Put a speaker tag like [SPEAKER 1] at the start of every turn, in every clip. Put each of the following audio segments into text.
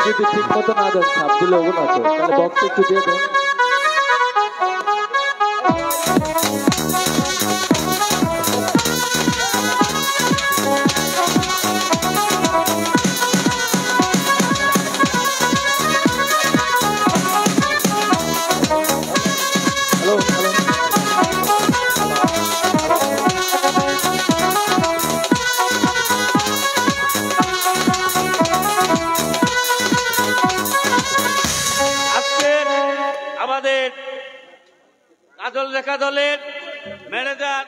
[SPEAKER 1] যদি ঠিক মতো না দেন ছাপ দিলে হবো না তো, তাহলে বক্স একটু দিয়ে দেন।
[SPEAKER 2] দলের ম্যানেজার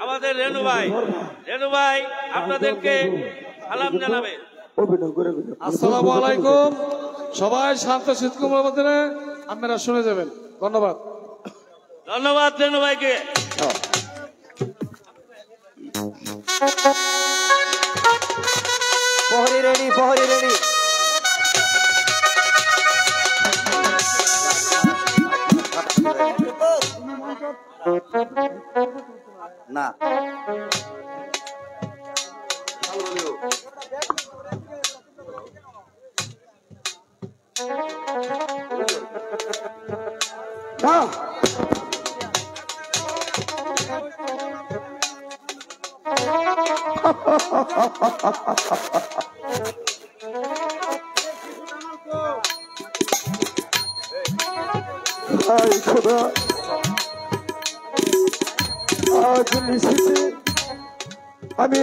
[SPEAKER 2] আমাদের রেনু ভাই আপনাদেরকে সালাম জানাবেন।
[SPEAKER 3] আসসালামু আলাইকুম। সবাই শান্ত শীতকুমার মধ্যে আপনারা শুনে যাবেন। ধন্যবাদ
[SPEAKER 2] রেনু ভাইকে।
[SPEAKER 4] প্রহরী রেডি না
[SPEAKER 5] আজ নিশ্চিত আমি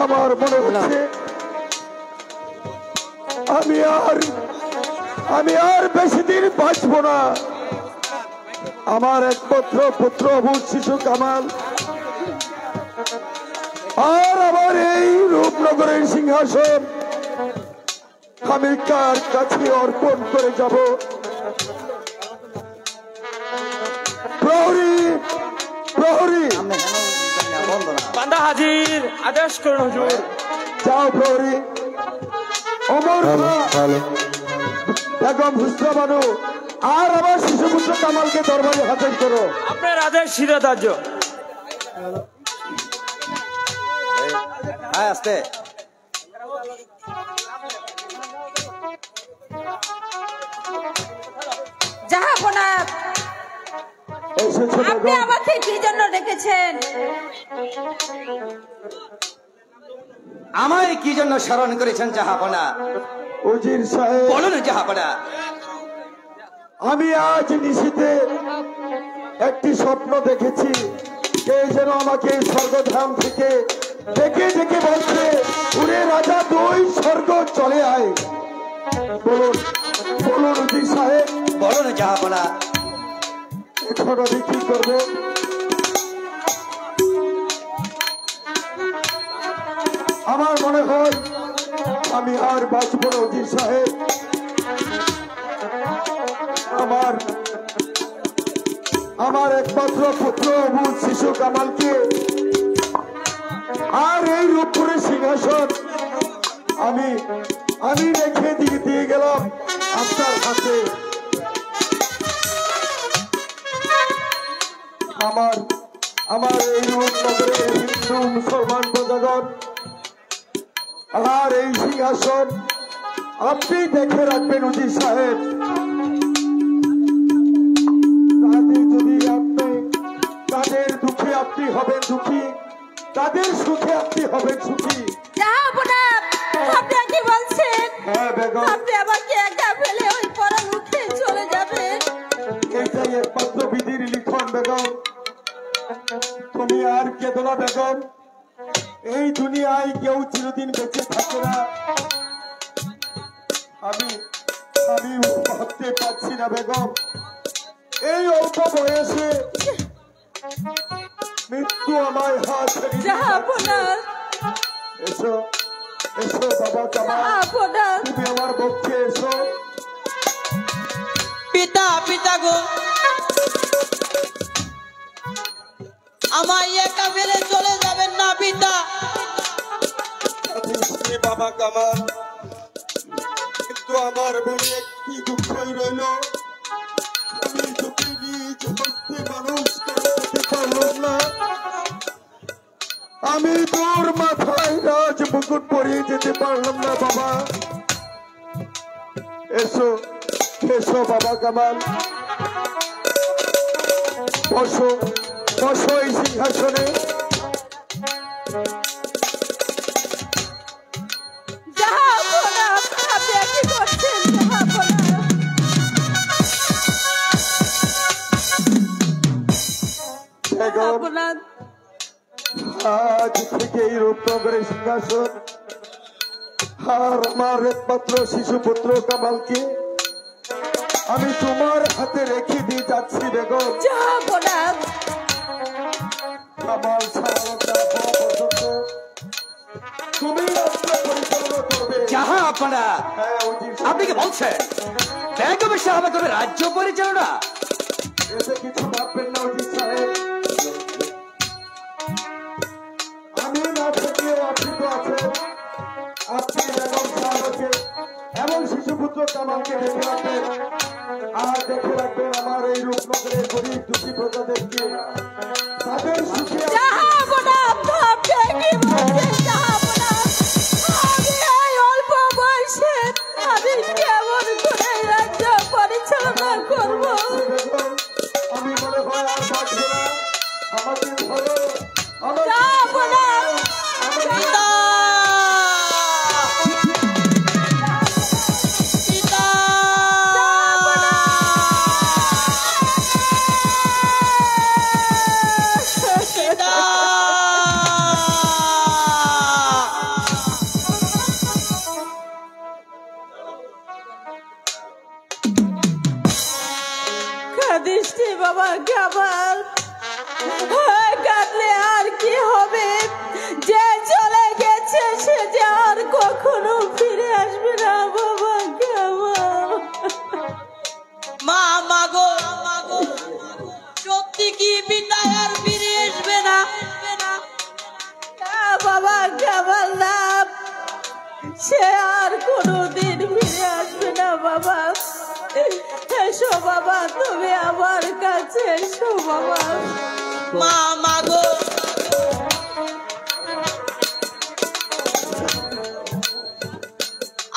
[SPEAKER 5] আমার মনে হচ্ছে আমি আর বেশি দিন বাঁচব না। আমার একমাত্র পুত্র অবুঝ শিশু কামাল আর আমার এই রূপনগরের সিংহাসন আমি কার কাছে অর্পণ করে যাব? প্রহরী
[SPEAKER 4] বান্দা হাজির, আদেশ করুন হুজুর।
[SPEAKER 5] যাও প্রহরী, ওমর বেগম হুসনা বানু আর আমার শিশুপুত্র কামালকে দরবারে হাজির করো।
[SPEAKER 4] আপনার আদেশ শিরোধার্য। হ্যাঁ আসতে
[SPEAKER 6] জাহাপনা, আপনি আমাকে কি জন্য ডেকেছেন?
[SPEAKER 4] আমায় কি জন্য স্মরণ করেছেন জাহাপনা?
[SPEAKER 5] উজির সাহেব
[SPEAKER 4] বলুন জাহাপনা।
[SPEAKER 5] আমি আজ নিশীথে একটি স্বপ্ন দেখেছি। কে যেন আমাকে স্বর্গধাম থেকে ডেকে ডেকে বলছে, উরে রাজা তুই স্বর্গ চলে আয়। বলুন উজির সাহেব।
[SPEAKER 4] বলুন জাহাপনা।
[SPEAKER 5] এখন আমি কি করবো? আমার মনে হয় আমি আর বাঁচব না উজির সাহেব। আমার একমাত্র পুত্র অবুঝ শিশু কামালকে আর এই রূপপুরের সিংহাসন আমি রেখে দিয়ে গেলাম আপনার হাতে। আমার এই রূপনগরের হিন্দু মুসলমান প্রজাগণ আর এই সিংহাসন আপনি দেখে রাখবেন উজির সাহেব। তাদের দুঃখে আপনি হবেন দুঃখী, তাদের সুখে আপনি হবেন সুখী।
[SPEAKER 6] আপনি কি বলছেন?
[SPEAKER 5] হ্যাঁ বেগম,
[SPEAKER 6] আপনি আমাকে একা ফেলে ওই পরলোকে চলে যাবেন?
[SPEAKER 5] এটাই একমাত্র বিধির লিখন বেগম। তুমি আর কেঁদো না বেগম। এই দুনিয়ায় কেউ চিরদিন বেঁচে থাকে না। আমি ভাবতে পারছি না বেগম, এই অল্প বয়সে মৃত্যু আমায় হাত এসো বাবা কামাল, তুমি আমার পক্ষে এসো।
[SPEAKER 7] পিতা পিতা গো, আমায় একা ফেলে চলে যাবেন না পিতা।
[SPEAKER 5] বাবা কামাল, কিন্তু আমার মনে একটি দুঃখই রইল, আমি তোকে নিজ করতে মানুষকে দেখতে পারলাম না। আমি তোর মাথায় রাজ মুকুট পরিয়ে যেতে পারলাম না বাবা। এসো এসো বাবা কামাল, বসো বসো এই সিংহাসনে।
[SPEAKER 6] জাহাপনা, আপনি কি করছেন জাহাপনা?
[SPEAKER 5] আজ থেকে এই রূপনগরের সিংহাসন আর আমার একমাত্র শিশুপুত্র কামালকে আমি তোমার হাতে রেখে দিয়ে যাচ্ছি বেগম।
[SPEAKER 6] জাহাপনা,
[SPEAKER 5] কামাল সাহেবটা হওয়া পর্যন্ত তুমি রাস্তা পরিচালনা করবে।
[SPEAKER 4] যাহা আপনারা
[SPEAKER 5] হ্যাঁ, উজির সাহেব,
[SPEAKER 4] আপনি কি বলছেন বেগমের সাহেব করবে রাজ্য পরিচালনা?
[SPEAKER 5] এতে কিছু ভাববেন না উজির সাহেব, আমি না থাকলেও আপনি তো আছেন। আপনি বেগম সাহেবকে এমন শিশুপুত্র কামালকে দেখে রাখবেন, আর দেখে রাখবেন আমার এই রূপনগরের গরিব দুঃখী প্রজাদেরকে তাদের সুখে
[SPEAKER 6] জাহাপনা, আপনি কি বলছেন জাহাপনা? আমি এই অল্প বয়সে আমি কেমন করে রাজ্য পরিচালনা করব?
[SPEAKER 5] বেগম, আমি মনে হয় আর বাঁচবো না। আমাদের ঘরে আমার
[SPEAKER 6] জাহাপনা,
[SPEAKER 7] পিতা পিতা পিতা
[SPEAKER 6] কাঁদিসনি বাবা কামাল, কাঁদলে আর কি হবে? যে চলে গেছে সে যে আর কখনো ফিরে আসবে না বাবা কামাল।
[SPEAKER 7] মা মাগো মাগো, সত্যি কি পিতা আর ফিরে আসবে না?
[SPEAKER 6] না বাবা কামাল না, সে আর কোনোদিন ফিরে আসবে না বাবা। এসো বাবা, তুমি আমার কাছে এসো বাবা।
[SPEAKER 7] মা মাগো,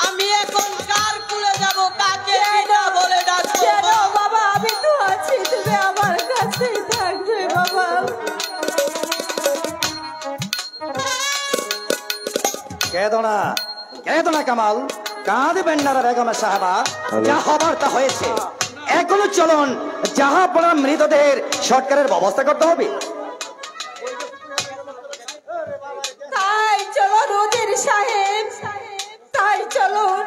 [SPEAKER 7] আমি এখন কার কুলে যাব, কাকে পিতা বলে ডাকবো?
[SPEAKER 6] কেন বাবা, আমি তো আছি, তুমি আমার কাছেই থাকবে বাবা।
[SPEAKER 4] কেঁদো না কামাল, কাঁদবেন না বেগমের সাহেবা। যা হবার তা হয়েছে, এখনো চলুন জাহাপনার মৃতদেহের সৎকারের ব্যবস্থা করতে হবে।
[SPEAKER 6] তাই চলো রোজের সাহেব, তাই চলুন।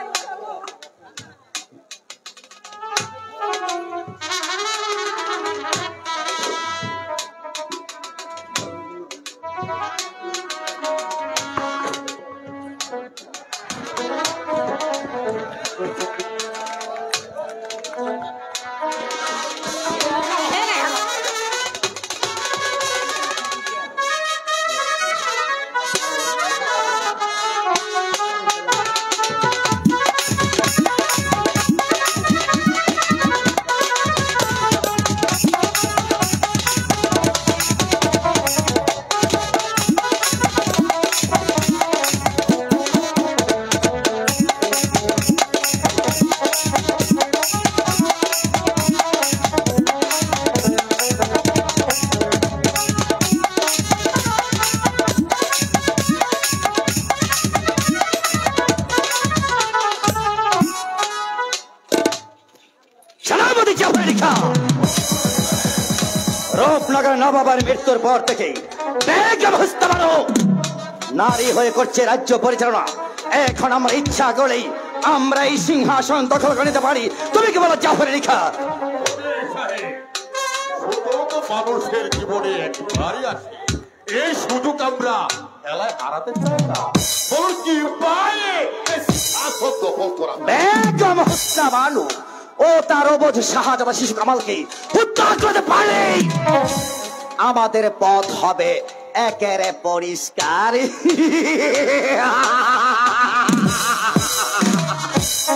[SPEAKER 4] রূপনগর নবাবের মৃত্যুর পর থেকে বেগম হুসনাবানু নারী হয়ে করছে রাজ্য পরিচালনা। এখন আমরা ইচ্ছা করলেই আমরা এই সিংহাসন দখল করে নিতে পারি। তুমি কি বলো জাফর আলী খান?
[SPEAKER 5] মানুষের জীবনে একবারই আসে, এই সুযোগ আমরা খেলায় হারাতে চাই না। বলুন কি উপায়ে শাসক দখল করা?
[SPEAKER 4] বেগম হুসনাবানু ও তার অবুঝ শাহজাদা শিশু কামালকে হত্যা করতে পারে আমাদের পথ হবে একেবারে পরিষ্কার।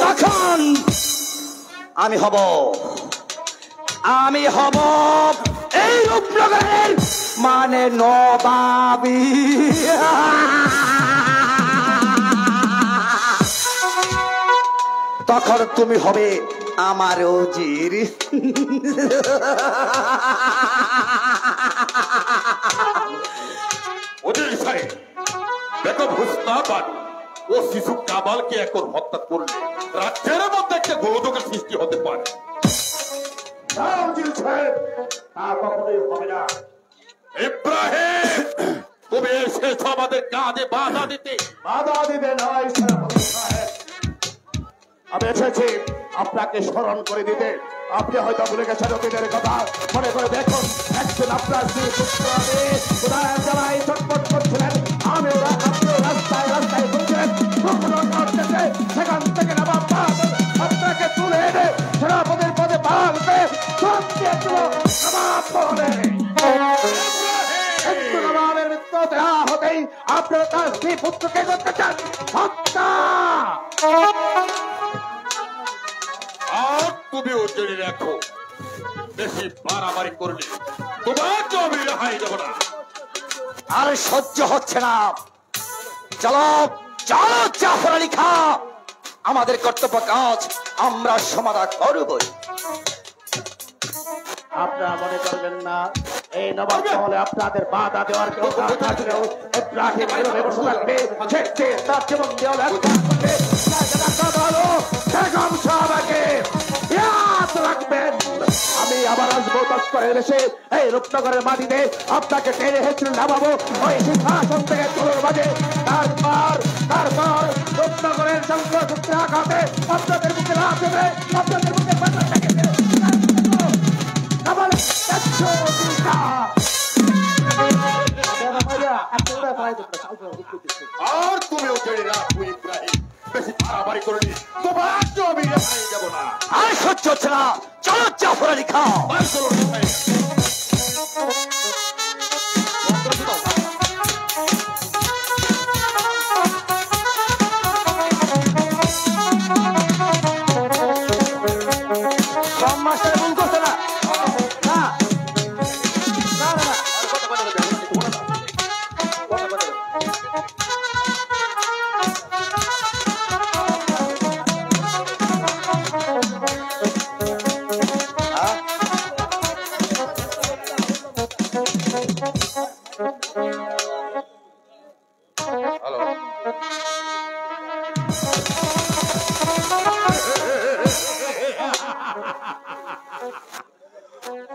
[SPEAKER 4] তখন আমি হব এই রূপনগরের মানে নবাবী। তখন তুমি হবে আমার উজির।
[SPEAKER 8] ওদের সাহেব বেগম হুসনা বানু ও শিশু কামালকে এখন হত্যা করলে রাজ্যের মধ্যে একটা গোলযোগের সৃষ্টি হতে পারে। ইব্রাহিম তুমি এসেছ আমাদের কাজে বাধা দিতে।
[SPEAKER 5] নয় সাহেব, আমি এসেছি আপনাকে স্মরণ করে দিতে। আপনি হয়তো ভুলে গেছেন অতীতের কথা। মনে করে দেখুন, একজন আপনার জ্বালায় চটপট করছিলেন, আমি আপনিও রাস্তায় রাস্তায় ঘুরছিলেন। সেখান থেকে নবাব বাহাদুর আপনাকে তুলে এনে সেনাপতির পদে বাড়াতে সব দিয়েছিল নবাব মহলে। নবাবের মৃত্যু দেওয়া হতেই আপনার তার স্ত্রী পুত্রকে করতে চান হত্যা।
[SPEAKER 8] আর তুমিও জেনে রাখো, বেশি বাড়াবাড়ি করলে তোমাকে আমি রেহাই দেব না।
[SPEAKER 4] আর সহ্য হচ্ছে না। চলো চলো জাফর আলী খাঁ, আমাদের কর্তব্য কাজ আমরা সমাধান করবই।
[SPEAKER 5] আপনারা মনে করবেন না এই নবাব মহলে আপনাদের বাধা দেওয়ার কেউ থাকলেও ইব্রাহিম এভাবে বসে থাকবে। তার জীবন দেওয়া বেগম সাহাবাকে ইয়াদ রাখবেন। আমি আবার আসবো তৎপরে এসে এই রূপনগরের মাটিতে আপনাকে টেনে হেঁচড়ে নামাবো ওই সিংহাসন থেকে তোলার মাঝে। তারপর রূপনগরের শঙ্করসূত্রে আঘাতে আপনাদের মুখে লাভ দেবে, আপনাদের মুখে বাধা থেকে
[SPEAKER 8] আর তুমিও জেনে রাখো ইব্রাহিম, বেশি বাড়াবাড়ি করলে তোমাকে আমি রেহাই দেব না।
[SPEAKER 4] আর সহ্য হচ্ছে না। চলো জাফর আলী খাঁ।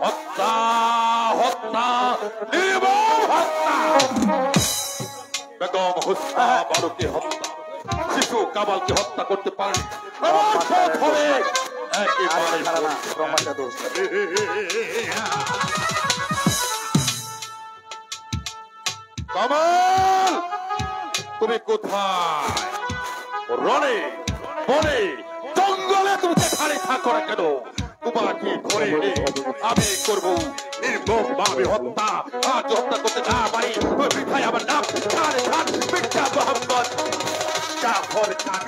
[SPEAKER 8] হত্যা হত্যা নির্মম হত্যা। বেগম হুসনা বানুকে হত্যা, শিশু কামালকে হত্যা করতে পারেনি। আমার পথ হবে একেবারে কামাল, তুমি কোথায়? রণে বনে জঙ্গলে তুমি যেখানে থাকো না কেন, তোমাকে ধরে এনে আমি করবো নির্মম ভাবে হত্যা। আজ হত্যা করতে না পারি মিঠাই আমার নাম খান খান মির্জা মোহাম্মদ জাফর খান।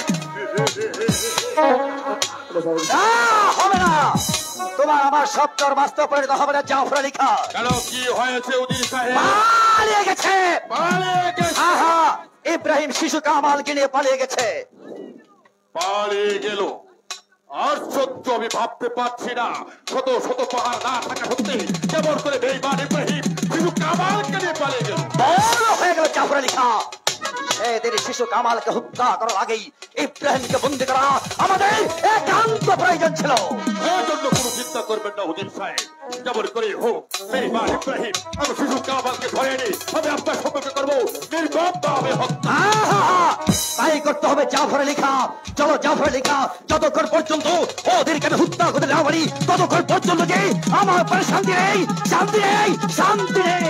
[SPEAKER 4] হবে না, তোমার আমার স্বপ্নর বাস্তব পরিণত হবে না জাফর আলী খাঁ।
[SPEAKER 8] কেন কি হয়েছে উজির সাহেব?
[SPEAKER 4] পালিয়ে গেছে।
[SPEAKER 8] পালিয়ে গেছে?
[SPEAKER 4] আহা, ইব্রাহিম শিশু কামালকে নিয়ে পালিয়ে গেছে।
[SPEAKER 8] পালিয়ে গেল? আর সত্য আমি ভাবতে পারছি না। শত শত পাহাড় না থাকা সত্যি কেমন করে বেঈমান ইব্রাহিম শিশু কামালকে নিয়ে পালিয়ে গেল?
[SPEAKER 4] বড় হয়ে গেল জাফর আলী খাঁ। সেদিন শিশু কামালকে হত্যা করার আগেই ইব্রাহিমকে বন্দী করা আমাদের একান্ত প্রয়োজন ছিল।
[SPEAKER 8] এর জন্য কোনো চিন্তা করবেন না হুজুর সাহেব। যেমন করে হোক বেঈমান ইব্রাহিম আমি শিশু কামালকে ধরে এনে আমি আপনার সম্পর্কে করবো নির্মম ভাবে হত্যা।
[SPEAKER 4] তাই করতে হবে জাফর আলী খাঁ। চলো জাফর আলী খাঁ, যতক্ষণ পর্যন্ত ওদেরকে আমি হত্যা করতে না পারি ততক্ষণ পর্যন্ত যে আমার উপরে শান্তি নেই, শান্তি নেই, শান্তি নেই।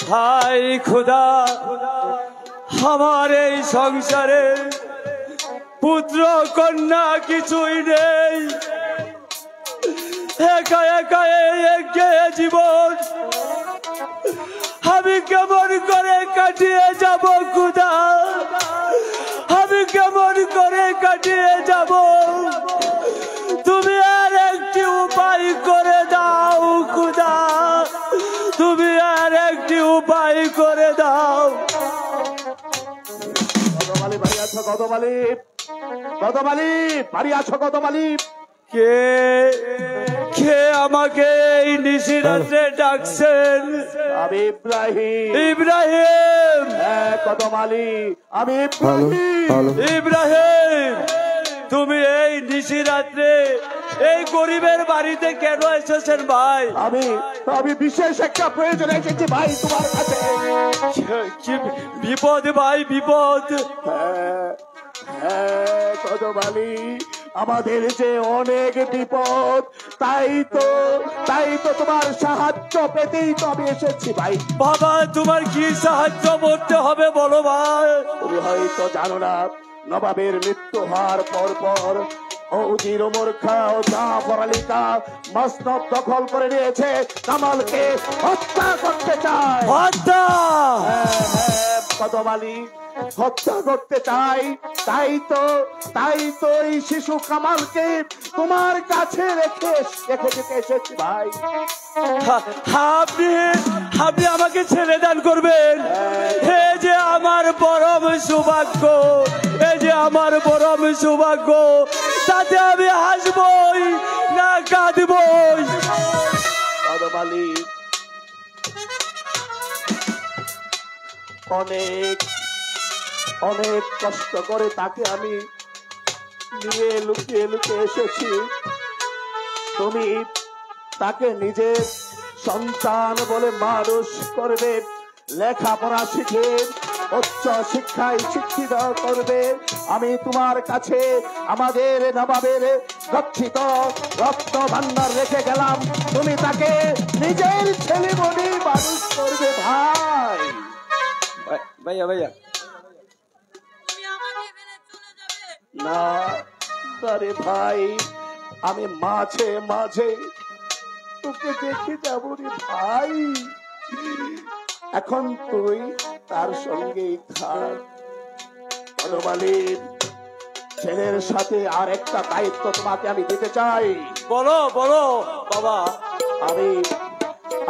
[SPEAKER 9] হাই খুদা, আমার এই সংসারে পুত্র কন্যা কিছুই নেই, একা একা এই জীবন আমি কেমন করে কাটিয়ে যাব খুদা, আমি কেমন করে কাটিয়ে যাব? তুমি আর একটি উপায় করে দাও খুদা, তুমি আর একটি উপায় করে দাও।
[SPEAKER 8] কদমালি বাড়ি আছো? কদমালি, কদমালি বাড়ি আছো? কদমালি,
[SPEAKER 9] কে কে আমাকে এই নিশিরাত্রে ডাকছেন?
[SPEAKER 8] আমি ইব্রাহিম।
[SPEAKER 9] ইব্রাহিম?
[SPEAKER 8] হ্যাঁ কদমালি, আমি ইব্রাহিম।
[SPEAKER 9] ইব্রাহিম, তুমি এই নিশিরাত্রে এই গরিবের বাড়িতে কেন এসেছেন ভাই?
[SPEAKER 8] আমি বিশেষ একটা প্রয়োজনে এসেছি ভাই তোমার কাছে।
[SPEAKER 9] কি বিপদ ভাই, বিপদ?
[SPEAKER 8] হ্যাঁ কদমালি, আমাদের যে অনেক বিপদ, তাই তো তোমার সাহায্য পেতেই তো আমি এসেছি ভাই।
[SPEAKER 9] বাবা, তোমার কি সাহায্য করতে হবে বলো ভাই?
[SPEAKER 8] তুমি হয়তো জানো না, নবাবের মৃত্যু হওয়ার পর ওজির ওমর খাঁ ও জাফর আলী খাঁ মসনদ দখল করে নিয়েছে, কামালকে হত্যা করতে চায়।
[SPEAKER 9] হত্যা?
[SPEAKER 8] হ্যাঁ কদমালি, হত্যা করতে চাই। তাই তো এই শিশু কামালকে তোমার কাছে রেখে যেতে এসেছি ভাই।
[SPEAKER 9] আপনি আমাকে ছেড়ে দান করবেন? হে যে আমার পরম সৌভাগ্য, এই যে আমার পরম সৌভাগ্য, তাতে আমি হাসবই না কাঁদবই?
[SPEAKER 8] কদমালি, অনেক কষ্ট করে তাকে আমি নিয়ে লুকিয়ে এসেছি। তুমি তাকে নিজের সন্তান বলে মানুষ করবে, লেখাপড়া শিখে উচ্চ শিক্ষায় শিক্ষিত করবে। আমি তোমার কাছে আমাদের নবাবের রক্ষিত রত্ন ভান্ডার রেখে গেলাম, তুমি তাকে নিজের ছেলে বলে মানুষ করবে ভাই।
[SPEAKER 9] ভাইয়া ভাইয়া
[SPEAKER 8] না রে ভাই, আমি মাঝে তোকে দেখে যাব রে ভাই। এখন তুই তার সঙ্গেই থাক। কদমালির ছেলের সাথে আর একটা দায়িত্ব তোমাকে আমি দিতে চাই।
[SPEAKER 9] বলো বলো বাবা।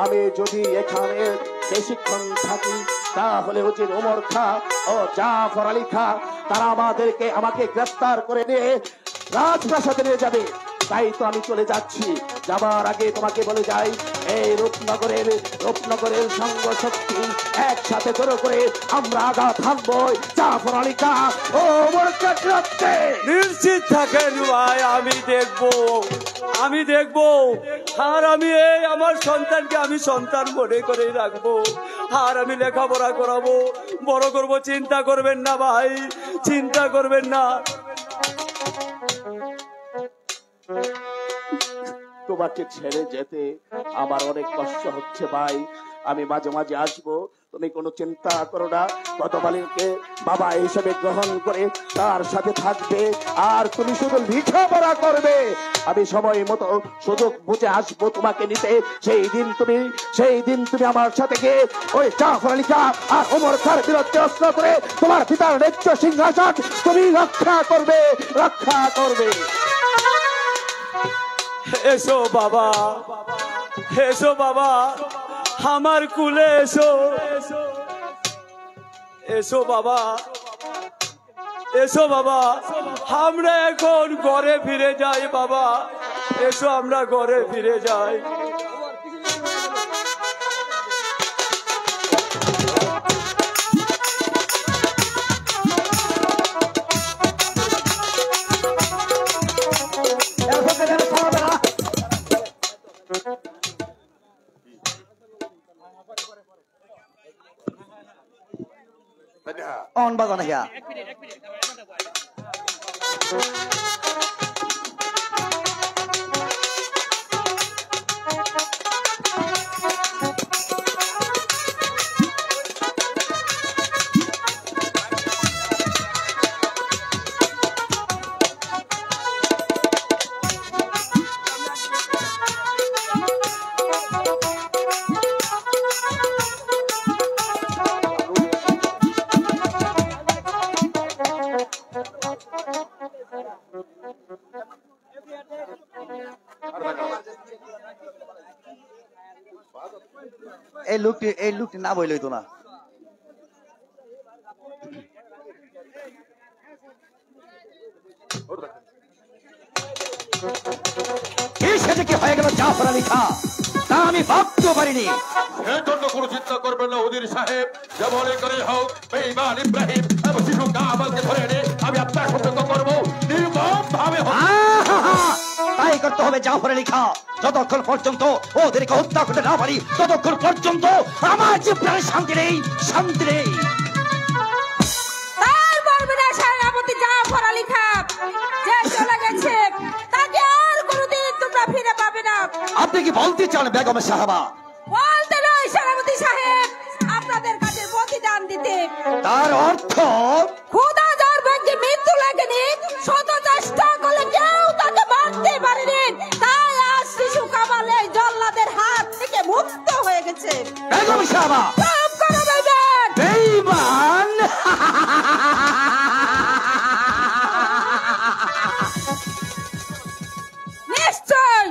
[SPEAKER 8] আমি যদি এখানে বেশিক্ষণ থাকি, তাহলে ওজির ওমর খাঁ ও জাফর আলী খাঁ তারা আমাকে গ্রেফতার করে নিয়ে রাজপ্রাসাদে নিয়ে যাবে। তাই তো আমি চলে যাচ্ছি। যাবার আগে তোমাকে বলে যাই, এই রূপনগরের সঙ্গ শক্তি একসাথে জড়ো করে আমরা আঘাত হানবো জাফর আলী খাঁ ও ওমর খাঁকে রক্ষে।
[SPEAKER 9] নিশ্চিত থাকেন ভাই, আমি দেখবো। আর আমি আমার সন্তানকে আমি সন্তান মনে করে রাখবো, আর আমি লেখাপড়া করাবো, বড় করবো। চিন্তা করবেন না ভাই, চিন্তা করবেন না।
[SPEAKER 8] তোমাকে ছেড়ে যেতে আমার অনেক কষ্ট হচ্ছে ভাই। আমি মাঝে মাঝে আসবো, তুমি কোনো চিন্তা করো না। কদমালিকে বাবা হিসেবে গ্রহণ করে তার সাথে থাকবে, আর তুমি শুধু লেখাপড়া করবে। আমি সময় মতো সুযোগ বুঝে আসবো তোমাকে নিতে। সেই দিন তুমি আমার সাথে গিয়ে ওই জাফর আলী খাঁ আর ওমর খাঁর বিরুদ্ধে অস্ত্র করে তোমার পিতার ন্যায্য সিংহাসন তুমি রক্ষা করবে।
[SPEAKER 9] এসো বাবা, এসো বাবা, আমার কুলে এসো। এসো বাবা, এসো বাবা, আমরা এখন ঘরে ফিরে যাই বাবা। এসো আমরা ঘরে ফিরে যাই।
[SPEAKER 4] অন বাজানো গিয়া এই লোকটি না বইলই তো না। সেটা কি হয়ে গেল জাফর আলী খাঁ, তা আমি ভাবতেও পারিনি।
[SPEAKER 8] সেজন্য কোনো চিন্তা করবেন না হুজুর সাহেব, যেমন করে হোক বেঈমান ইব্রাহিম এবং শিশু কামালকে ধরে এনে আমি আপনার সতর্ক করবো নির্মম ভাবে।
[SPEAKER 4] তাই করতে হবে জাফর আলী খাঁ। যতক্ষণ পর্যন্ত ওদেরকে হত্যা করতে না পারি ততক্ষণ পর্যন্ত আমার যে প্রাণে শান্তি নেই, শান্তি নেই।
[SPEAKER 6] তার বলবে না সেনাপতি জাফর আলী খাঁ যে চলে গেছে তাকে আর কোনোদিন তোমরা ফিরে পাবে না।
[SPEAKER 4] আপনি কি বলতে চান বেগম সাহাবা?
[SPEAKER 6] বলতে নয় সেনাপতি সাহেব, আপনাদের কাছে প্রতিদান দিতে।
[SPEAKER 4] তার অর্থ
[SPEAKER 6] খোদা যার ভাগ্যে মৃত্যু লাগেনি, শত চেষ্টা করলে কেউ তাকে মারতে পারেনি। তাই আজ শিশু কামাল এই জল্লাদের হাত থেকে মুক্ত হয়ে গেছে।
[SPEAKER 4] বেগম সাহাবা
[SPEAKER 6] চুপ করো বেঈমান।
[SPEAKER 4] বেঈমান!
[SPEAKER 6] নিশ্চয়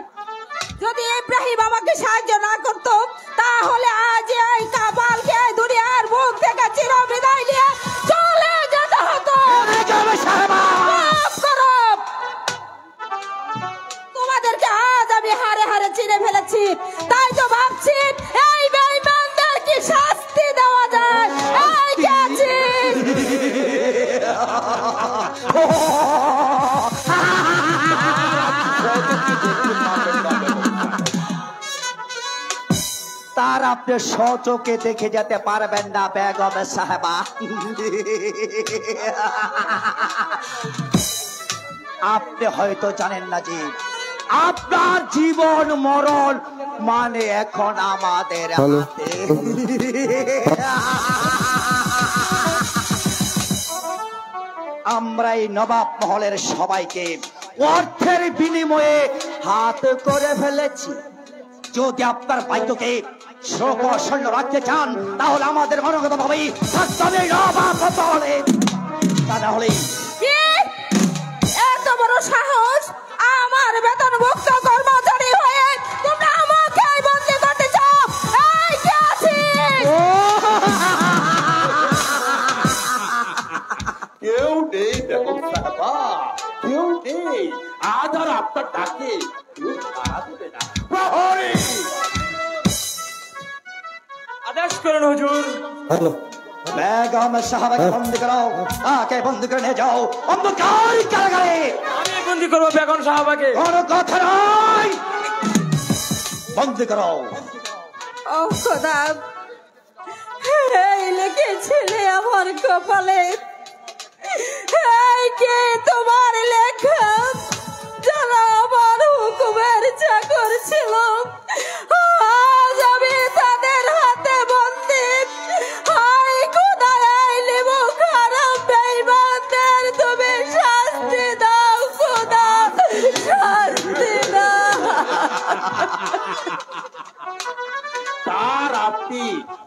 [SPEAKER 6] যদি ইব্রাহিম আমাকে সাহায্য না করতো তাহলে আজ এই কামালকে এই দুনিয়ার মুখ থেকে চিরবিদায় নিয়ে চলে যেতে হতো।
[SPEAKER 4] বেগম সাহাবা
[SPEAKER 6] চুপ করো। তোমাদেরকে আজ আমি হারে হারে চিনে ফেলেছি, তাই তো ভাবছি এই বেঈমানদের কি শাস্তি দেওয়া যায়। এই কে আছিস?
[SPEAKER 4] তার আপনি সচোখে দেখে যেতে পারবেন না বেগম সাহেবা। আপনি হয়তো জানেন না যে আপনার জীবন মরণ মানে এখন আমাদের হাতে। আমরা এই নবাব মহলের সবাইকে অর্থের বিনিময়ে হাত করে ফেলেছি। যদি আপনার বাক্যকে সৈন্য রাখতে চান তাহলে আমাদের মনোগত ভাবেই নবাব মহলে, তা না হলে
[SPEAKER 6] কি এত বড় সাহস! আমার বেতন মুক্ত কর্মচারী হয়ে তোমরা আমাকে বন্দি করতে চাও? এই কে আছিস?
[SPEAKER 8] কেউ নেই বেগম সাহেবা, কেউ নেই। আজ আর আপনার ডাকে কেউ সাড়া দেবে না। প্রহরী
[SPEAKER 9] আদেশ করেন হুজুর।
[SPEAKER 4] বেগম সাহাবাকে বন্দি করো, তাকে বন্দি করে নিয়ে যাও অন্ধকার কারাগারে।
[SPEAKER 9] আমি বন্দি করবো বেগম সাহাবাকে।
[SPEAKER 4] কোনো কথা নয়, বন্দি করো।
[SPEAKER 6] ও খোদা, এই লিখেছিলে আমার কপালে, এই কে তোমার লেখা যারা আমার হুকুমের চাকর ছিল, আজ আমি তাদের হাতে বন্দি। হায় খোদা, এই লিবু খারাপ বেঈমানদের তুমি শাস্তি দাও খোদা, শাস্তি দাও।
[SPEAKER 8] তার আপনি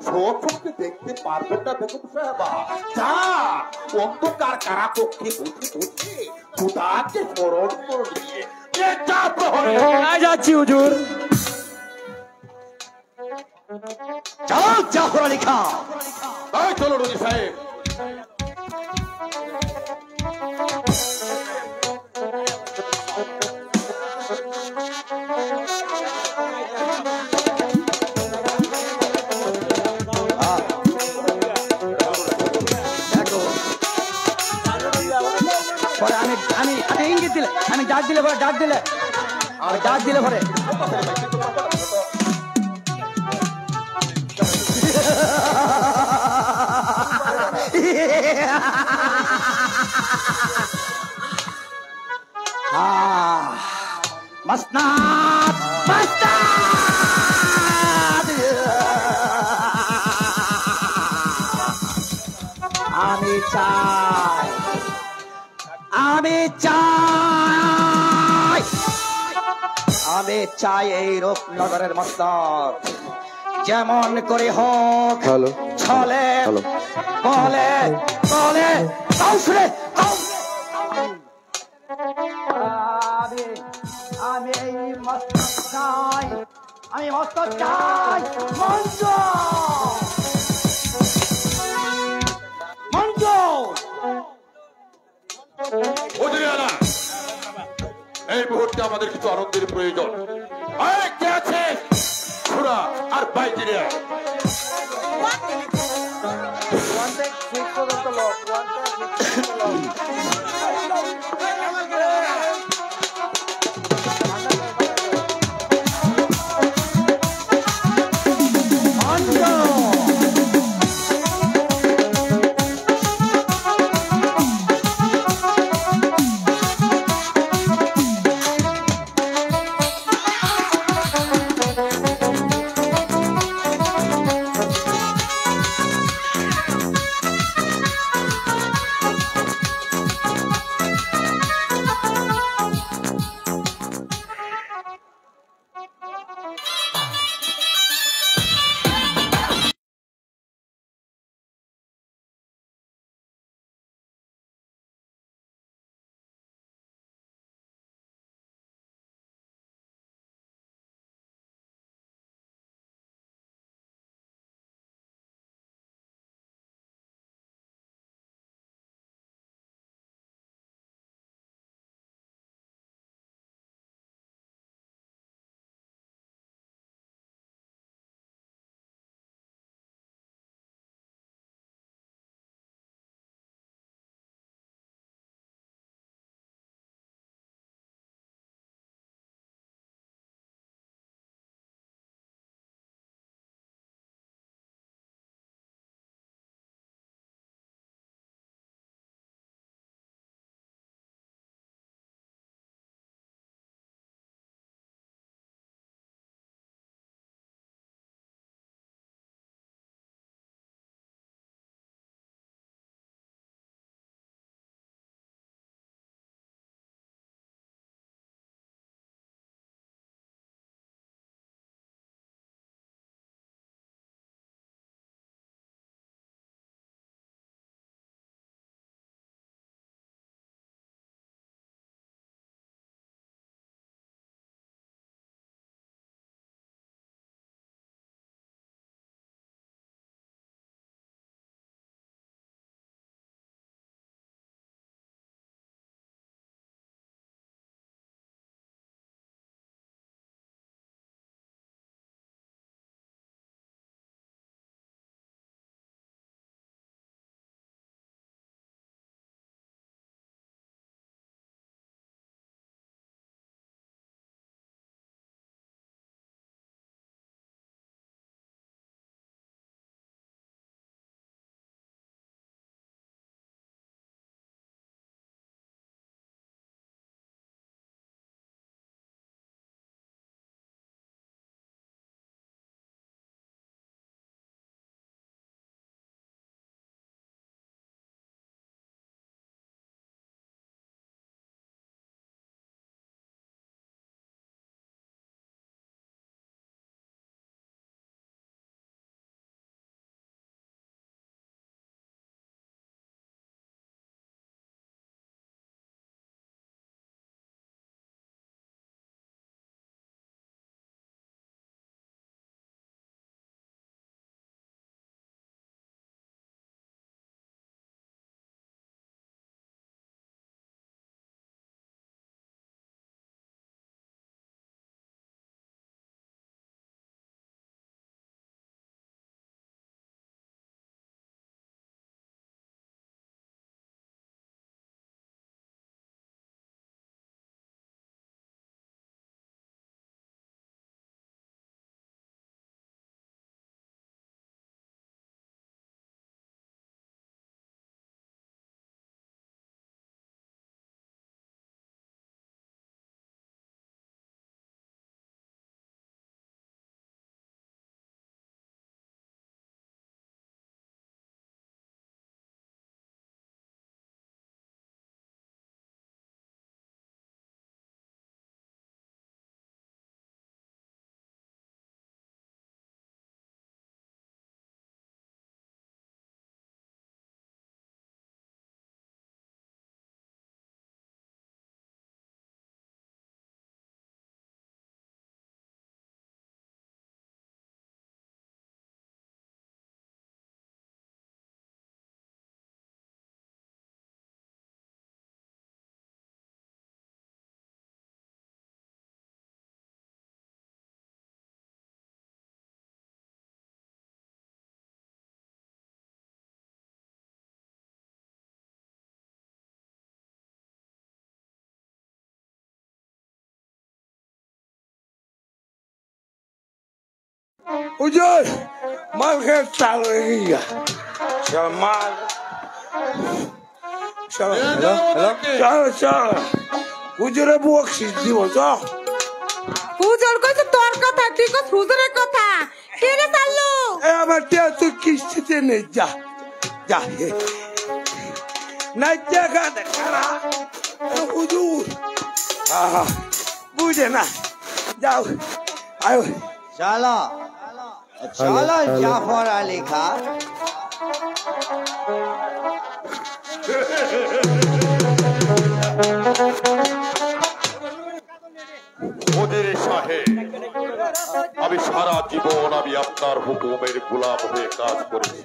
[SPEAKER 8] সচক্ষে দেখতে পারবেন না বেগম সাহেবা। যা অন্ধকার কারাকক্ষে বসে বসে খোদাকে স্মরণ করবে।
[SPEAKER 9] যাচ্ছি হুজুর।
[SPEAKER 4] চলো জাফর আলী খাঁ।
[SPEAKER 8] চলো রুজি সাহেব।
[SPEAKER 4] আমি ইঙ্গিত দিলে, আমি ডাক দিলে পরে, ডাক দিলে পরে মসনাদ মসনাদ। আমি চাই এই রূপনগরের মস্তক যেমন করে হোক ছলে বলে আমি এই মস্তক চাই, আমি মস্তক চাই মঞ্চ মঞ্চ
[SPEAKER 8] অধিনায়ক, এই মুহূর্তে আমাদের কিছু আনন্দের প্রয়োজন। কে আছে ঘোড়া আর বাইকে নিয়ে আয়।
[SPEAKER 10] হুজুর মাল খেয়ে চাল হয়ে গিয়া মাল চলো চলো চলো হুজুরে বকশিস দিব চল
[SPEAKER 6] হুজুর কইছে তোর কথা তুই কইছ হুজুরের কথা কে রে চালু
[SPEAKER 10] আমার টিয়া তুই কিস্তিতে নেই যা যা না জায়গা দেখা হুজুর বুঝে না যাও আয়ো
[SPEAKER 4] चलो चलो जाफर अली खान
[SPEAKER 8] ওদের সাহেব আমি সারা জীবন আমি আপনার হুকুমের গোলাম হয়ে কাজ করেছি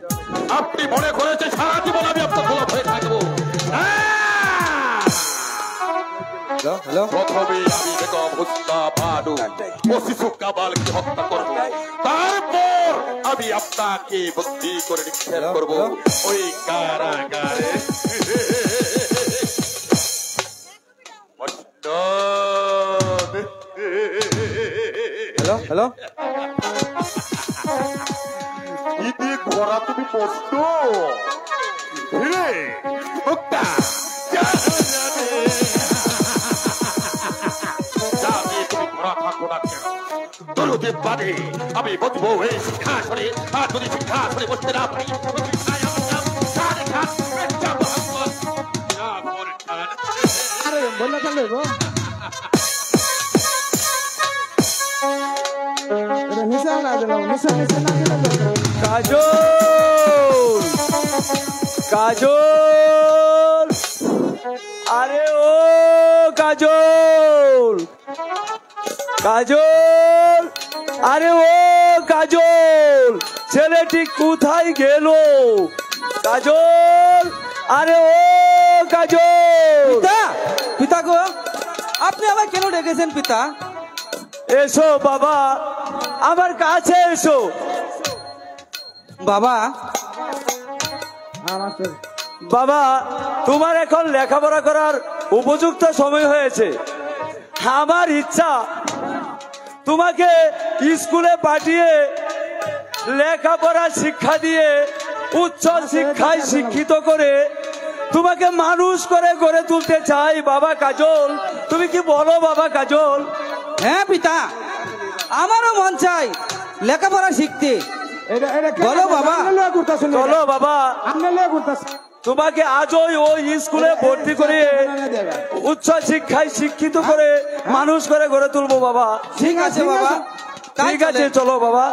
[SPEAKER 8] আপনি মনে করেছেন সারা জীবন আমি আপনার গোলাম হয়ে থাকবো প্রথমে আমি বেগম হুসনা ভানু ও শিশু কামালকে হত্যা করব তারপর আমি আপনাকে বন্দী করে নিক্ষেপ করব ওই কারাগারে
[SPEAKER 9] হ্যালো
[SPEAKER 8] ঈদে ঘোরা তুমি কষ্ট আমি বসবো এই সিংহাসনে আর যদি সিংহাসনে বসতে না পারি
[SPEAKER 1] বললে চলে গো নিশা না দিলাম নিশা নিশা না দিলাম
[SPEAKER 9] কাজল কাজল আরে ও কাজল কাজল আরে ও কাজল ছেলেটি কোথায় গেল কাজল আরে ও কাজল
[SPEAKER 7] পিতা পিতা গো আপনি আবার কেন ডেকেছেন পিতা
[SPEAKER 9] এসো বাবা আমার কাছে এসো
[SPEAKER 7] বাবা
[SPEAKER 9] বাবা তোমার এখন লেখাপড়া করার উপযুক্ত সময় হয়েছে আমার ইচ্ছা তোমাকে স্কুলে পাঠিয়ে লেখাপড়া শিক্ষা দিয়ে উচ্চ শিক্ষায় শিক্ষিত করে তোমাকে মানুষ করে গড়ে তুলতে চাই বাবা কাজল তুমি কি বলো বাবা কাজল
[SPEAKER 7] হ্যাঁ পিতা আমারও মন চাই লেখাপড়া শিখতে বলো বাবা
[SPEAKER 9] চলো বাবা তোমাকে আজই ওই স্কুলে ভর্তি করে উচ্চ শিক্ষায় শিক্ষিত করে মানুষ করে গড়ে তুলবো বাবা
[SPEAKER 7] ঠিক আছে বাবা
[SPEAKER 9] ঠিক আছে চলো বাবা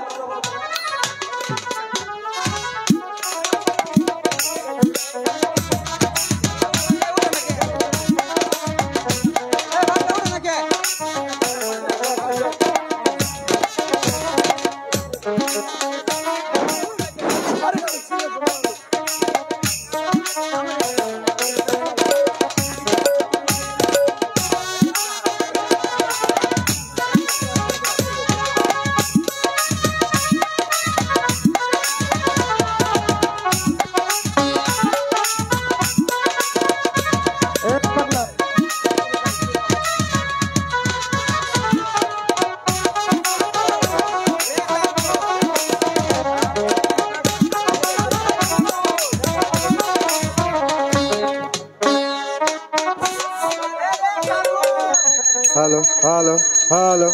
[SPEAKER 1] হ্যালো হ্যালো হ্যালো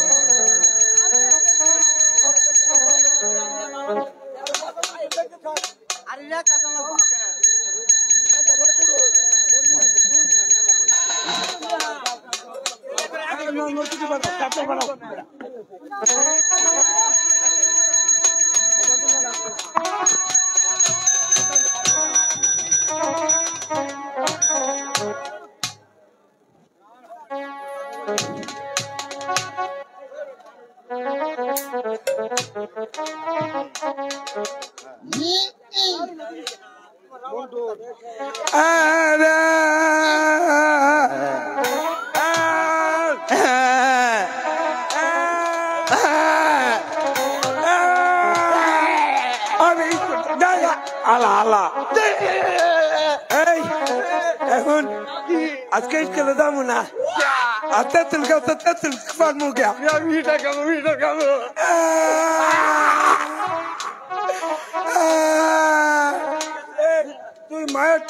[SPEAKER 10] এখন আজকে চলে যাবো না আচ্ছা তুলকে পারবো কে আমি খাবো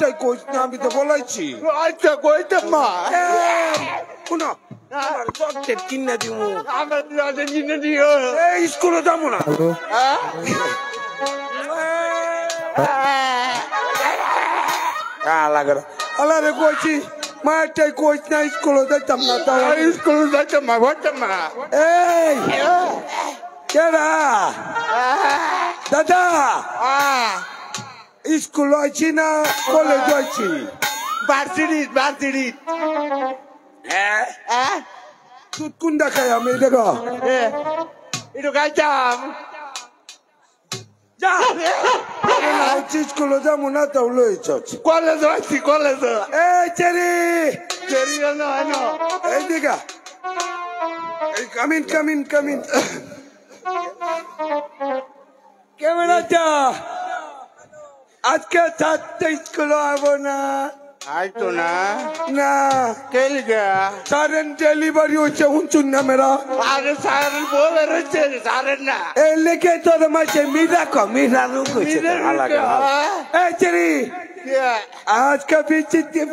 [SPEAKER 10] মারটাই কইস না, আমি তো বলাইছি।
[SPEAKER 5] আচ্ছা কইতে মা
[SPEAKER 10] শুনো, আমার চকলেট কিনে দিব।
[SPEAKER 5] আমার রাজা কিনে দিও।
[SPEAKER 10] এই স্কুলে যাবো না। লাগে না। আলারে কইছি মারটাই কইস না, স্কুলে যাইতাম না। তাও
[SPEAKER 5] স্কুলে যাইতাম মা, ভরতাম না।
[SPEAKER 10] এই কেডা দাদা, স্কুল আইছি না কলেজ আইছি?
[SPEAKER 5] ভার্সিটি
[SPEAKER 10] তুই কোনটা খাই আমি দেখো
[SPEAKER 5] একটু খাইতাম।
[SPEAKER 10] যা স্কুলে যাবো না, তাও লইছ
[SPEAKER 5] কলেজ আইছি, কলেজ।
[SPEAKER 10] এই চেরি
[SPEAKER 5] এই
[SPEAKER 10] দিকা কামিন কেমন আছো? আজকে ছাড়তে স্কুলে আবো না।
[SPEAKER 5] আইতো না
[SPEAKER 10] না
[SPEAKER 5] কেলিগা
[SPEAKER 10] সারেন ডেলিভারি হচ্ছে উঁচুন না মেরা।
[SPEAKER 5] আরে স্যার বলে রয়েছে স্যারের না
[SPEAKER 10] এই লেখে তোর মাঝে মিরা এই চেরি আজকে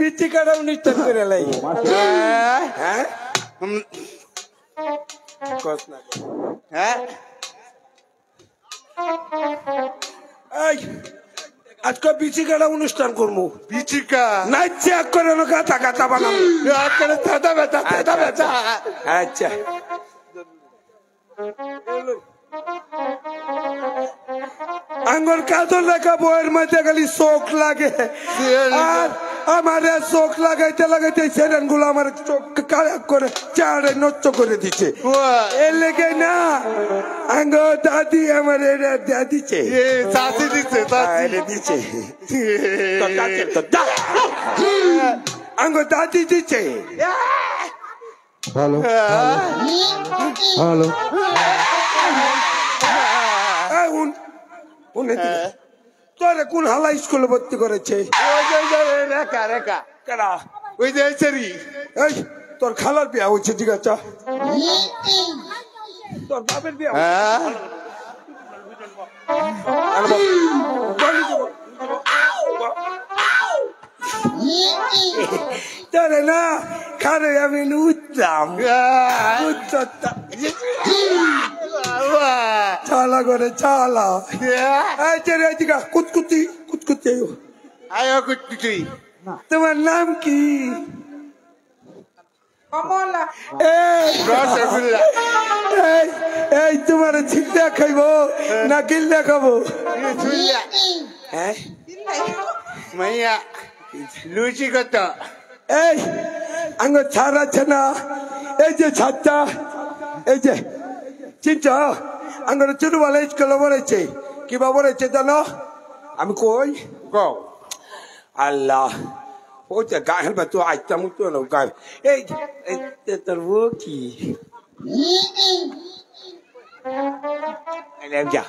[SPEAKER 10] বিচি কাটা অনুষ্ঠান করে লাই। হ্যাঁ
[SPEAKER 5] হ্যাঁ
[SPEAKER 10] এই আজকে বিচি কাটা অনুষ্ঠান করবো।
[SPEAKER 5] বিচিকা
[SPEAKER 10] নাচছে এক করে গাথা গাথা বানাবো।
[SPEAKER 5] ছাতা ব্যথা
[SPEAKER 10] আচ্ছা আঙ্গুর কাজল লেখা বইয়ের মধ্যে খালি চোখ লাগে, আর আমার চোখ লাগাইতে সেরেন গুলো আমার চোখ কাড়া করে চাড়ে নষ্ট করে দিচ্ছে। এর লেগে না আঙ্গ দাদি আমার দিচ্ছে দিচ্ছে আঙ্গ দাদি দিচ্ছে।
[SPEAKER 5] হ্যালো
[SPEAKER 10] তোরে কোন হালা স্কুলে ভর্তি করেছে?
[SPEAKER 5] রেখা রেখা
[SPEAKER 10] কেনা
[SPEAKER 5] ওই যে
[SPEAKER 10] এই তোর খালার বিয়া হচ্ছে, ঠিক আছে? তোর বাপের বিয়া তোরে না খারে আমি উঠলাম চালা করে চালা কুতকুতি কুতকুতি।
[SPEAKER 5] আয়ো কুচকুচি
[SPEAKER 10] তোমার নাম কি?
[SPEAKER 6] কমলা।
[SPEAKER 5] রসগোল্লা
[SPEAKER 10] এই তোমার ছিটটা খাইবো না গিল্লা খাবো? হ্যাঁ
[SPEAKER 5] মাইয়া লুচি কত?
[SPEAKER 10] এই আঙ্গ ছাড় আছে না, এই যে ছাদটা, এই যে চিনছ আঙ্গর ছোটবেলা স্কুলে বলেছে কিবা বলেছে জানো? আমি কই গো আল্লাহ ওই যে গায়ের বা তুই আইতাম গায়ে এই তোর ও কি যা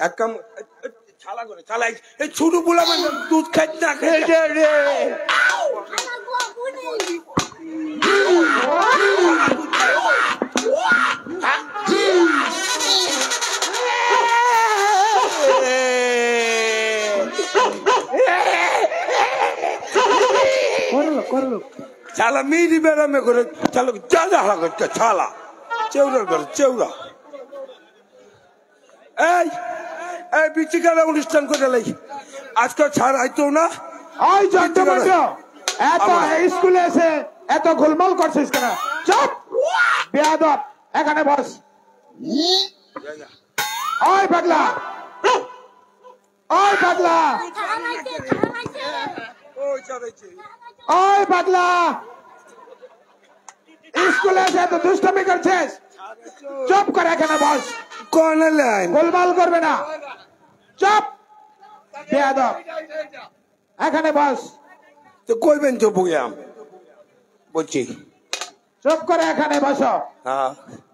[SPEAKER 10] এক কাম ছালা করে চালাই এই ছোট বলা মানে দুধ খাই না খাই চালা মিরি বেড়ামে করে চালো চালা করছে ছালা চেউরার করে চেউরা। এই এই বিচিকারা অনুষ্ঠান করে লাই আজকে ছাড় আইতো না।
[SPEAKER 5] এত স্কুলে এসে এত গোলমাল করছিস কেন? চুপ বেয়াদব, এখানে বস। ওই পাগলা, ওই পাগলা, ওই পাগলা, স্কুলে এসে এত দুষ্টমি করছিস? চুপ করে এখানে বস।
[SPEAKER 10] কোন লাইন
[SPEAKER 5] গোলমাল করবে না, চুপ বেয়াদব, এখানে বস।
[SPEAKER 10] তো কইবেন তো বুয়াম বলছি
[SPEAKER 5] চুপ করে এখানে বসো।
[SPEAKER 10] হ্যাঁ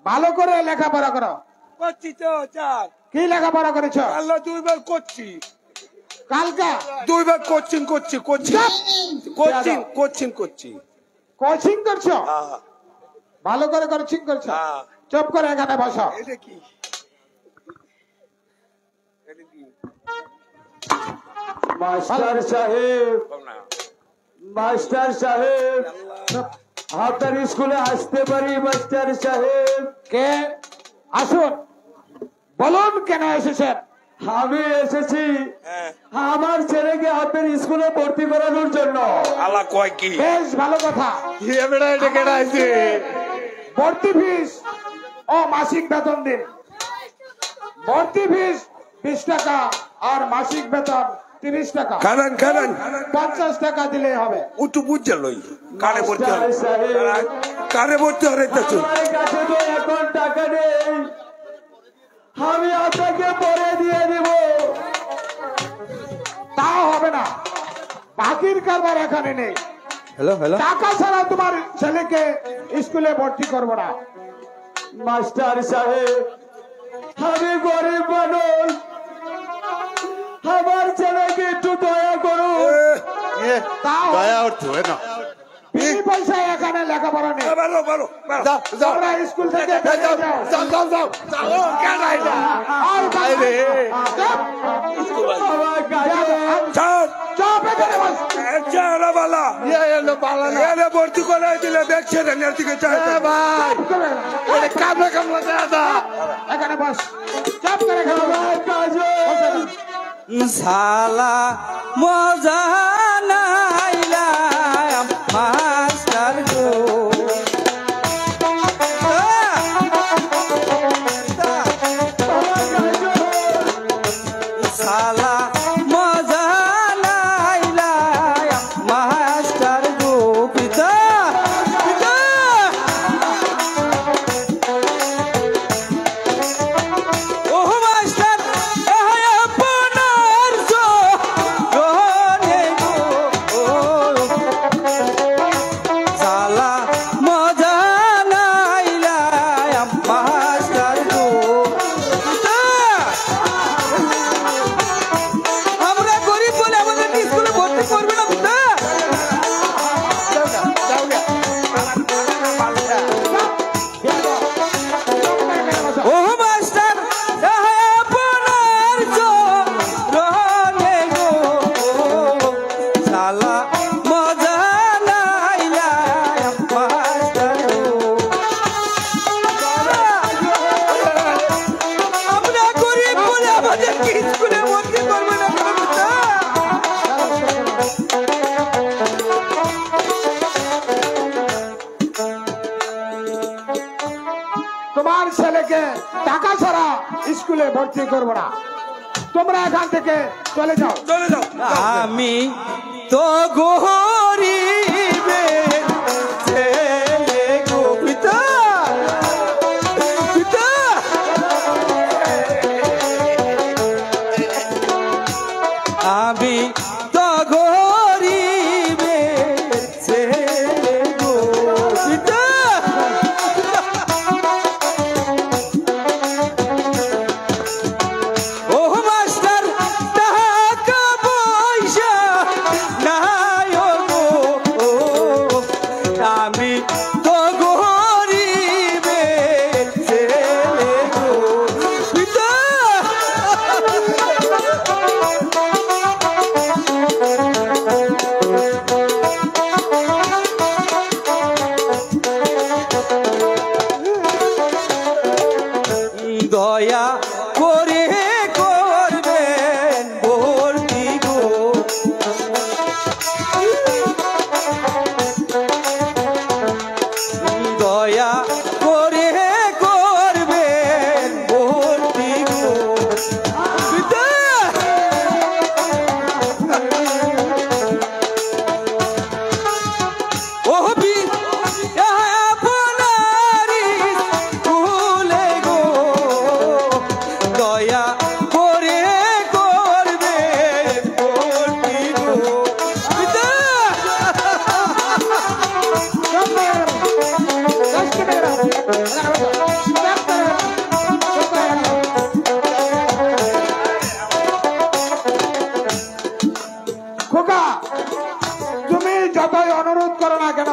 [SPEAKER 5] ভালো করে লেখাপড়া করো।
[SPEAKER 10] করছি তো চার
[SPEAKER 5] কি লেখাপড়া করেছ?
[SPEAKER 10] আল্লাহ দুইবার করছি,
[SPEAKER 5] কালকা
[SPEAKER 10] দুইবার কোচিং করছি কোচিং কোচিং কোচিং করছি।
[SPEAKER 5] কোচিং করছো?
[SPEAKER 10] হ্যাঁ
[SPEAKER 5] ভালো করে কোচিং করছো?
[SPEAKER 10] হ্যাঁ।
[SPEAKER 5] চুপ করে এখানে বসো।
[SPEAKER 10] এটা কি
[SPEAKER 5] মাস্টার সাহেব,
[SPEAKER 9] মাস্টার সাহেব আপনার স্কুলে আসতে পারি মাস্টার সাহেব?
[SPEAKER 3] কে? আসুন, বলুন কেন এসেছেন?
[SPEAKER 9] আমি এসেছি আমার ছেলেকে আপনার স্কুলে ভর্তি করানোর জন্য।
[SPEAKER 10] আলা কয় কি?
[SPEAKER 3] বেশ ভালো কথা। ভর্তি ফিস ও মাসিক বেতন দিন। ভর্তি ফিস 20 টাকা আর মাসিক বেতন 30 টাকা।
[SPEAKER 10] কারণ
[SPEAKER 3] 50 টাকা দিলে হবে।
[SPEAKER 10] উঠু বুঝে লই কারে ভর্তি হবে, কারে ভর্তি হবে তা চল।
[SPEAKER 9] আমার কাছে তো এখন টাকা নেই, আমি আপনাকে পরে দিয়ে দিব।
[SPEAKER 3] তা হবে না, বাকির কারবার এখানে নেই। টাকা ছাড়া তোমার ছেলেকে স্কুলে ভর্তি করবো না।
[SPEAKER 9] মাস্টার সাহেব আমি গরিব মানুষ, আমার ছেলেকে একটু দয়া করুন।
[SPEAKER 3] দয়া অর্থ না, বিনি পয়সায় এখানে লেখাপড়া নেই। তোমরা স্কুল থেকে বেরিয়ে যাও। আর বাইরে। চুপ এখানে বস।
[SPEAKER 10] ভর্তি করে দিলে দেখছে দিকে
[SPEAKER 3] এখানে বস, চুপ করে
[SPEAKER 9] শালা মজা নাইলাম মাস্টার গো। শালা মজা নাইলাম মাস্টার গো। পিতা পিতা ও মাস্টার আপনার জনে গো। শালা মজা নাইলাম মাস্টার গো। আমরা গরিব বলে আমাদের স্কুলে ভর্তি করবে না পিতা? ও মাস্টার আপনার জনে গো। শালা মজা নাইলাম মাস্টার গো। আমরা গরিব বলে আমাদের স্কুলে ভর্তি করবে না পিতা?
[SPEAKER 3] তোমার ছেলেকে টাকা ছাড়া স্কুলে ভর্তি করবো না। তোমরা এখান থেকে চলে যাও।
[SPEAKER 9] আমি তো গরিবের ছেলে গো পিতা পিতা। আমি তো গরিবের ছেলে গো পিতা। ও মাস্টার টাকা পয়সা নাই গো। আমি তো গরিবের ছেলে গো পিতা। দয়া করে করবেন ভর্তি গো। দয়া করে করবেন ভর্তি গো পিতা। ও আপনারি স্কুলে গো। দয়া করে করবেন ভর্তি গো পিতা।
[SPEAKER 3] খোকা, তুমি যতই অনুরোধ করো না কেন,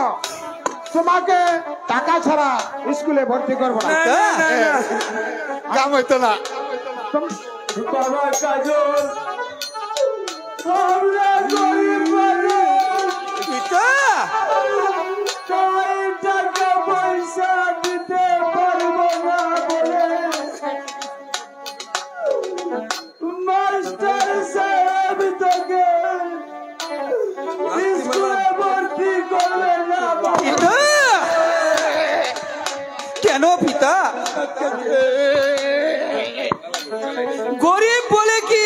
[SPEAKER 3] তোমাকে টাকা ছাড়া স্কুলে ভর্তি করবো না।
[SPEAKER 10] কাম হইতো না।
[SPEAKER 9] বাবা কাজল আমরা গরিব মানুষ, পিতা তাই টাকা পয়সা দিতে পারবো না বলে মাস্টার সাহেব তোকে স্কুলে ভর্তি করবে না পিতা। কেন পিতা? গরিব বলে কি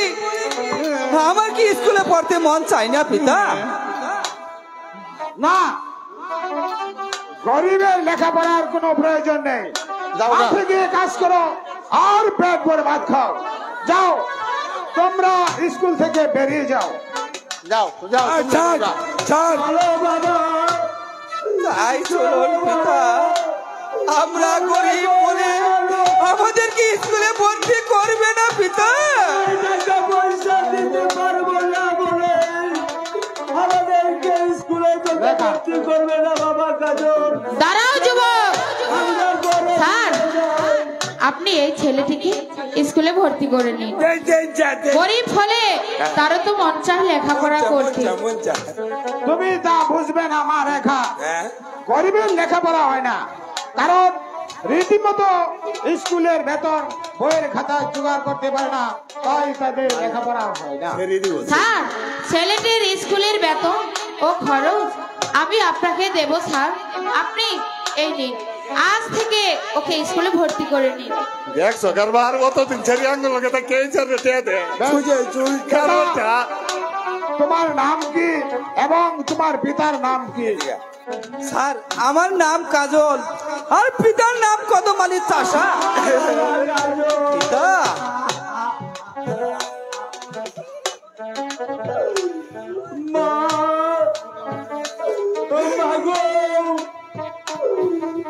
[SPEAKER 9] আমার কি স্কুলে পড়তে মন চাই না পিতা?
[SPEAKER 3] না, গরিবের লেখাপড়ার কোনো প্রয়োজন নেই। মাঠে গিয়ে কাজ করো আর পেট ভরে ভাত খাও। যাও, তোমরা স্কুল থেকে বেরিয়ে যাও।
[SPEAKER 8] যাও যাও
[SPEAKER 9] চলো বাবা, তাই চলুন পিতা। আমরা গরিব বলে আমাদেরকে স্কুলে ভর্তি করবে না পিতা? টাকা পয়সা দিতে পারবো না বলে আমাদেরকে স্কুলে ভর্তি করবে না বাবা কাজল।
[SPEAKER 6] দাঁড়াও যুবক। স্যার, আপনি এই ছেলেটিকে স্কুলে ভর্তি করে নিন। গরিব হলে তারও তো মন চায় লেখাপড়া করতে।
[SPEAKER 3] তুমি তা বুঝবে না মা রেখা, গরিবের লেখাপড়া হয় না, কারণ রীতিমতো স্কুলের বেতন বইয়ের খাতা জোগাড় করতে পারে না, তাই তাদের লেখাপড়া হয় না।
[SPEAKER 6] স্যার, ছেলেটির স্কুলের বেতন ও খরচ আমি আপনাকে দেব স্যার। আপনি এই নিন, আজ থেকে ওকে স্কুলে ভর্তি করে নিন।
[SPEAKER 8] দেখছো কারবার কতদিন ছেড়ে আঙ্গুল কে কে ছেড়ে দে
[SPEAKER 3] তোমার নাম কি এবং তোমার পিতার নাম কি?
[SPEAKER 9] স্যার, আমার নাম কাজল আর পিতার নাম কদম আলী চাষা। পিতা, মা,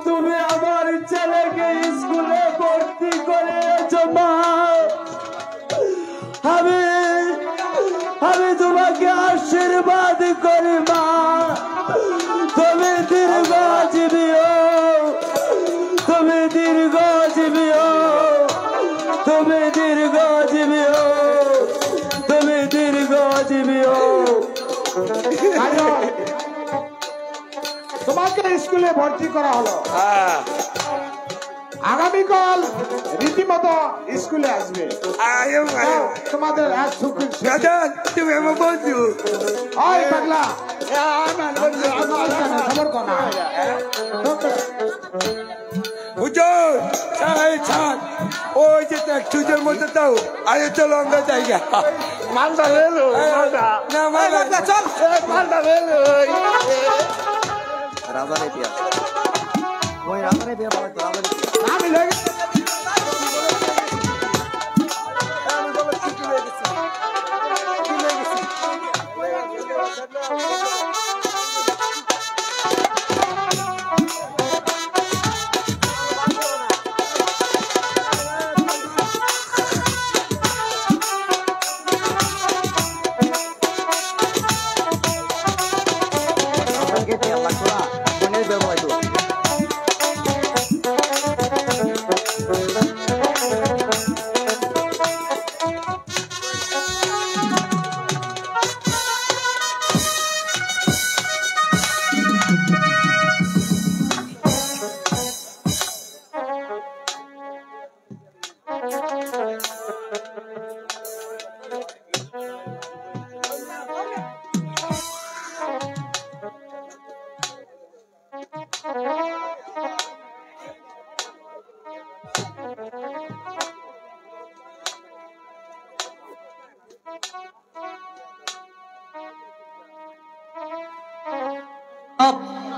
[SPEAKER 9] তুমি আমার ছেলেকে স্কুলে ভর্তি করেছ মা। আমি তোমাকে আশীর্বাদ করি মা, তুমি দীর্ঘজীবী হও, তুমি দীর্ঘজীবী হও, তুমি দীর্ঘজীবী হও, তুমি দীর্ঘজীবী হও।
[SPEAKER 3] তোমাকে স্কুলে ভর্তি করা হলো, আগামীকাল রীতিমতো স্কুলে আসবে। তোমাদের আজ
[SPEAKER 10] তুমি আমার বন্ধু।
[SPEAKER 3] ওই পাগলা, খবর কোনা
[SPEAKER 10] হুজুর ছাড়, ওই যে ট্যাক্সিদের মধ্যে দাও, আরে চলো আমরা জায়গা
[SPEAKER 8] মালদা রেলো
[SPEAKER 10] না মালদা
[SPEAKER 9] চল
[SPEAKER 8] মালদা রেলো
[SPEAKER 4] রাজারে বিয়া ওই রাজারে বিয়া বলা তো রাজারে
[SPEAKER 3] আমি লেগে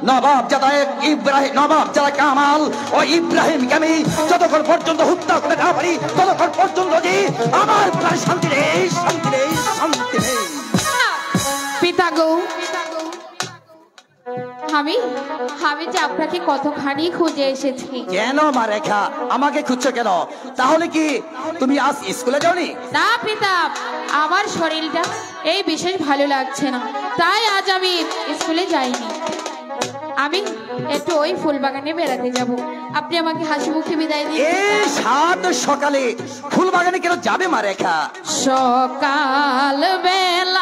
[SPEAKER 4] নবাব জাদা ইব্রাহিম, নবাব জাদা কামাল ও ইব্রাহিমকে আমি যতক্ষণ পর্যন্ত হত্যা করে না পারি ততক্ষণ পর্যন্ত যে আমার প্রাণ শান্তি নেই, শান্তি নেই, শান্তি নেই।
[SPEAKER 6] পিতা গো, আমি যে আপনাকে কতখানি খুঁজে এসেছি।
[SPEAKER 4] কেন মা রেখা আমাকে খুঁজছো কেন? তাহলে কি তুমি আজ স্কুলে যাওনি?
[SPEAKER 6] না পিতা, আমার শরীরটা এই বিশেষ ভালো লাগছে না, তাই আজ আমি স্কুলে যাইনি। আমি একটু ওই ফুল বাগানে বেড়াতে যাব, আপনি আমাকে হাসি মুখে বিদায় দিন।
[SPEAKER 4] এই সাত সকালে ফুল বাগানে কেন যাবে মা রেখা?
[SPEAKER 6] সকাল বেলা